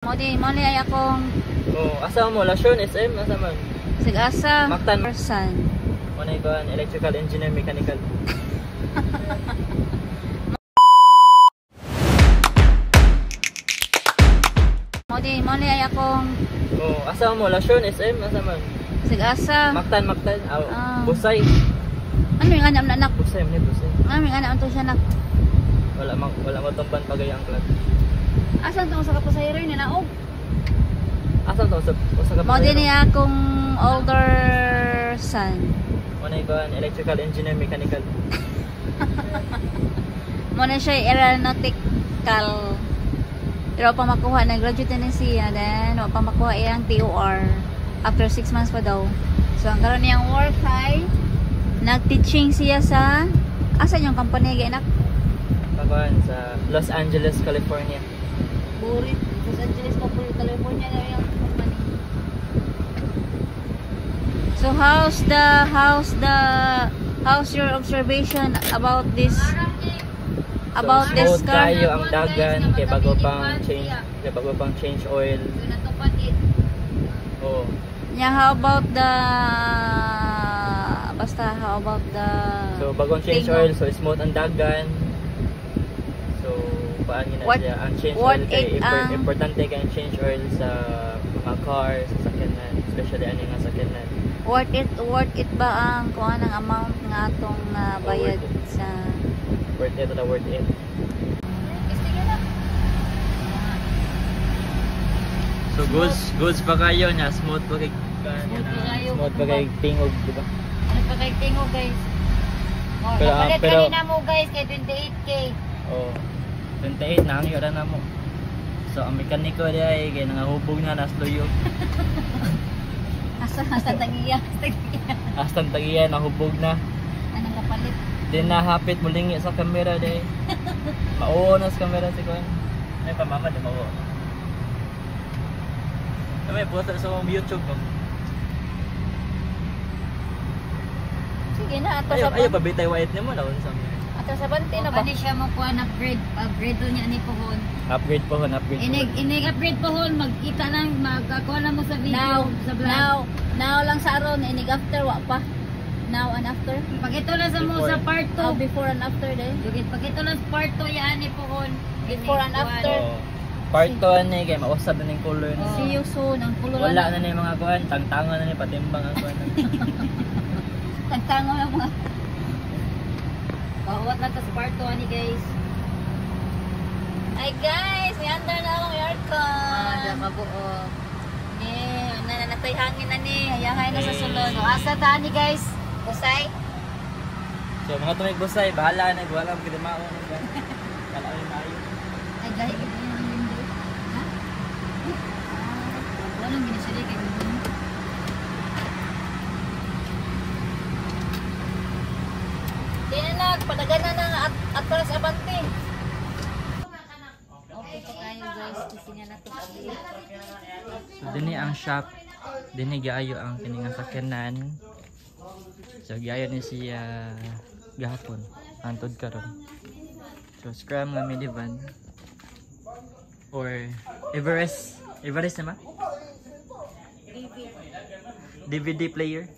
Mo ni ay akong asa mo lasyon SM asa man? sig-asa Mactan person. Mo ni ko electrical engineer mechanical. Mo ni ay akong asa mo lasyon SM asa man? sig-asa Mactan Busay. ano yung anak na anak? Busay man busay. Ano yung anak to siya nak? Wala mo tumban pagay ang club. Asan to sa kapasayro ni naog? Asa to sa Mo din niya akong older son. Mo ni ko electrical engineer mechanical. Mo na siya aeronautical. Pero pa makuha na graduate na siya, then wa pa makuha iyang TOR after 6 months pa daw. So ang karon niyang work ay nag-teaching siya sa asan yung company gainak? Kakuan sa Los Angeles, California. Burit, Los Angeles, California na yung company. So how's your observation about this Smooth car? kayo ang dagan kay bago pang change oil. Oh. Yeah, how about the So bagong change oil, so smooth ang dagan. So paano na siya ang change oil kay importante kay change oil sa mga cars, sa sakyanan, especially ani nga sakyanan. Worth it ba ang kuha ng amount nga atong bayad sa worth it. So goods pa kayo na smooth pa kay tingog, di ba? Ano pa kay tingog, guys? Pero kanina mo guys kay 28k. Oh. 28 na ang yura na mo. So ang mekaniko diay kay nangahubog na nasloyo. Asa tagiya. Hasta tagiya nahubog na. Anong kapalit? Din na hapit mulingi sa camera day. Mauo na sa camera si Kuan. Ay pamama di mauo. Kami puta sa YouTube mo. Sige na ato Ayo pa bitay white nimo na unsa. Ato sa bante na ba? Kani siya mo kuan upgrade niya ni pohon. Upgrade pohon. Inig upgrade pohon magkita nang magkakuha na mo sa video sa vlog. Now lang sa aron inig after wa pa. Now and after. Pagito na sa mo sa part 2. Before and after day. Dugit pagito na part 2 yan ni pohon. Before and after. Part 2 ani kay mausab na ning color ni. See you soon ang color. Wala na ni mga kuan, tangtangan na ni patimbang ang kuan. Tagtango lang mga. Bawat lang sa part 2 ani guys. Hi guys, may under na akong aircon. Diyan mabuo. Nanatoy hangin na ni. Hayahay na sa sulod. So, asa ta ni guys? Busay? So mga tumig busay, bahala na. Wala mo kidimao na ba? Kala ko yung maayo. Ay, dahil ito yung window. Ha? Walang ginasali kayo. Di na nagpadagan na ng atras abante. Okay po kayo guys. Kasi nga natin abli. So dini ang shop. Dini gaayo ang kiningang sakyanan. So gaayo ni siya gahapon. Antod karon. So scram nga minivan. Or Everest naman? DVD player.